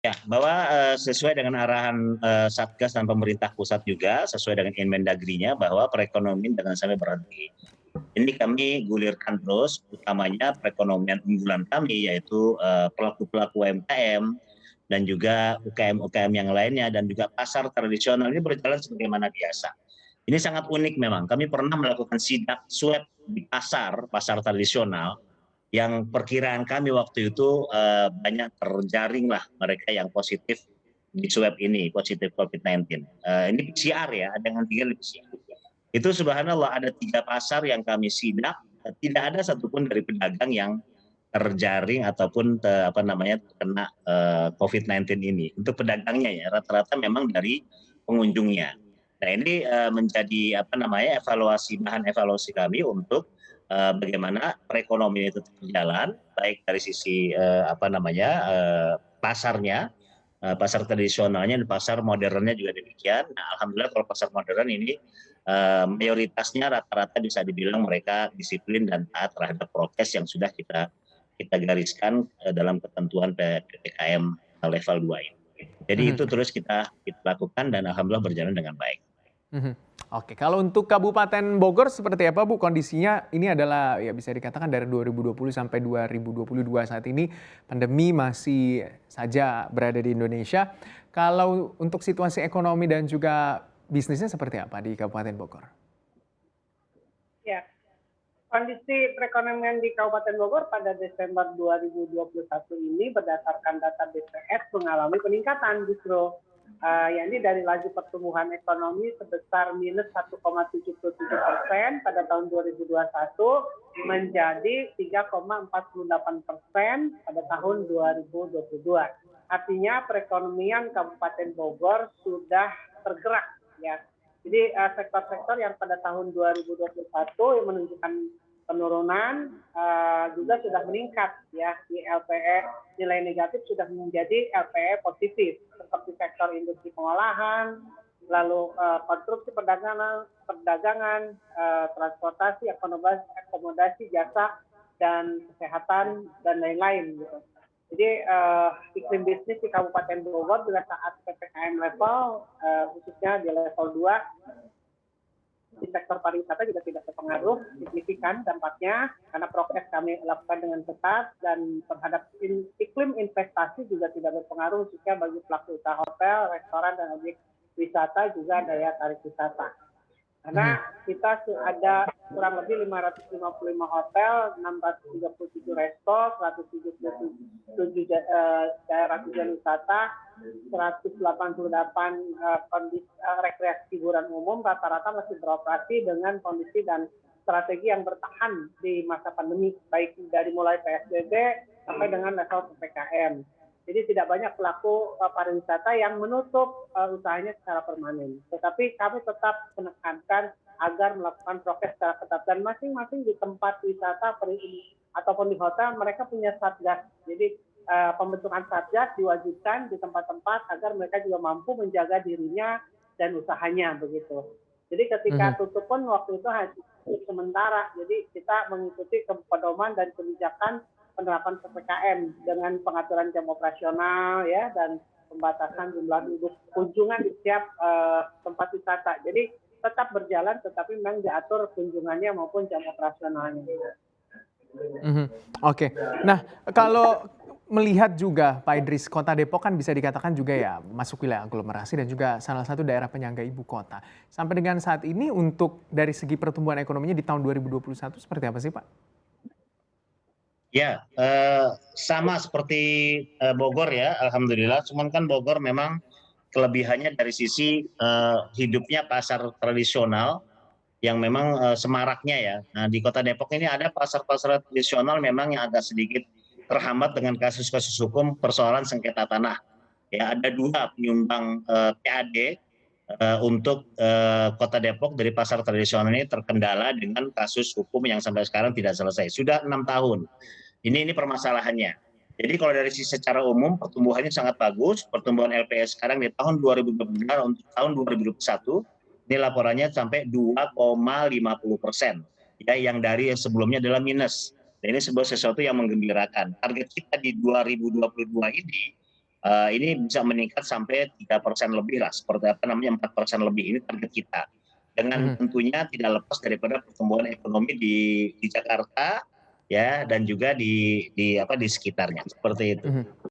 Ya, bahwa sesuai dengan arahan Satgas dan pemerintah pusat juga, sesuai dengan Inmendagrinya bahwa perekonomian jangan sampai berhenti. Ini kami gulirkan terus, utamanya perekonomian unggulan kami, yaitu pelaku-pelaku UMKM dan juga UKM-UKM yang lainnya, dan juga pasar tradisional ini berjalan sebagaimana biasa. Ini sangat unik memang. Kami pernah melakukan sidak swab di pasar, pasar tradisional, yang perkiraan kami waktu itu banyak terjaring lah mereka yang positif di swab ini, positif COVID-19. Ini PCR ya, ada yang tinggal di PCR. Itu subhanallah ada 3 pasar yang kami sidak, tidak ada satupun dari pedagang yang terjaring ataupun kena COVID-19 ini. Untuk pedagangnya ya, rata-rata memang dari pengunjungnya. Nah ini menjadi bahan evaluasi kami untuk bagaimana perekonomian itu berjalan, baik dari sisi pasarnya, pasar tradisionalnya dan pasar modernnya juga demikian. Nah, alhamdulillah kalau pasar modern ini mayoritasnya rata-rata bisa dibilang mereka disiplin dan taat terhadap prokes yang sudah kita gariskan dalam ketentuan PPKM level 2 ini. Jadi Mhm. itu terus kita lakukan dan alhamdulillah berjalan dengan baik. Mhm. Oke, kalau untuk Kabupaten Bogor seperti apa Bu kondisinya? Ini adalah ya bisa dikatakan dari 2020 sampai 2022 saat ini pandemi masih saja berada di Indonesia. Kalau untuk situasi ekonomi dan juga bisnisnya seperti apa di Kabupaten Bogor? Ya, kondisi perekonomian di Kabupaten Bogor pada Desember 2021 ini berdasarkan data BPS mengalami peningkatan justru, yakni dari laju pertumbuhan ekonomi sebesar minus 1,77% pada tahun 2021 menjadi 3,48% pada tahun 2022. Artinya perekonomian Kabupaten Bogor sudah tergerak ya. Jadi sektor-sektor yang pada tahun 2021 yang menunjukkan penurunan juga sudah meningkat ya, di LPE nilai negatif sudah menjadi LPE positif seperti sektor industri pengolahan, lalu konstruksi perdagangan, transportasi, akomodasi, jasa dan kesehatan dan lain-lain gitu. Jadi iklim bisnis di Kabupaten Bogor pada saat PPKM level khususnya di level 2 di sektor pariwisata juga tidak terpengaruh signifikan dampaknya karena prokes kami lakukan dengan ketat dan terhadap iklim investasi juga tidak berpengaruh khususnya bagi pelaku usaha hotel, restoran dan objek wisata juga daya tarik wisata. Karena kita ada kurang lebih 555 hotel, 637 resto, 177 daerah tujuan wisata, 188 kondisi rekreasi hiburan umum, rata-rata masih beroperasi dengan kondisi dan strategi yang bertahan di masa pandemi, baik dari mulai PSBB sampai dengan level PPKM. Jadi tidak banyak pelaku pariwisata yang menutup usahanya secara permanen. Tetapi kami tetap menekankan agar melakukan prokes secara ketat dan masing-masing di tempat wisata ataupun di hotel mereka punya satgas. Jadi pembentukan satgas diwajibkan di tempat-tempat agar mereka juga mampu menjaga dirinya dan usahanya begitu. Jadi ketika tutup pun waktu itu hanya sementara. Jadi kita mengikuti pedoman dan kebijakan penerapan PPKM dengan pengaturan jam operasional ya dan pembatasan jumlah duduk kunjungan di setiap tempat wisata. Jadi tetap berjalan tetapi memang diatur kunjungannya maupun jam operasionalnya. Oke. Nah, kalau melihat juga Pak Idris, Kota Depok kan bisa dikatakan juga ya masuk wilayah aglomerasi dan juga salah satu daerah penyangga ibu kota. Sampai dengan saat ini untuk dari segi pertumbuhan ekonominya di tahun 2021 seperti apa sih Pak? Ya, sama seperti Bogor ya, alhamdulillah. Cuman kan Bogor memang kelebihannya dari sisi hidupnya pasar tradisional yang memang semaraknya ya. Nah, di Kota Depok ini ada pasar-pasar tradisional memang yang agak sedikit terhambat dengan kasus-kasus hukum persoalan sengketa tanah. Ya, ada 2 penyumbang PAD untuk Kota Depok dari pasar tradisional ini terkendala dengan kasus hukum yang sampai sekarang tidak selesai. Sudah 6 tahun. Ini permasalahannya. Jadi kalau dari sisi secara umum pertumbuhannya sangat bagus. Pertumbuhan LPS sekarang di tahun 2022 untuk tahun 2021 ini laporannya sampai 2,50%. Ya, yang dari sebelumnya adalah minus. Dan ini sebuah sesuatu yang menggembirakan. Target kita di 2022 ini ini bisa meningkat sampai 3% lebih lah, seperti apa namanya 4% lebih, ini target kita. Dengan Mhm. tentunya tidak lepas daripada pertumbuhan ekonomi di Jakarta ya dan juga di sekitarnya seperti itu. Mhm.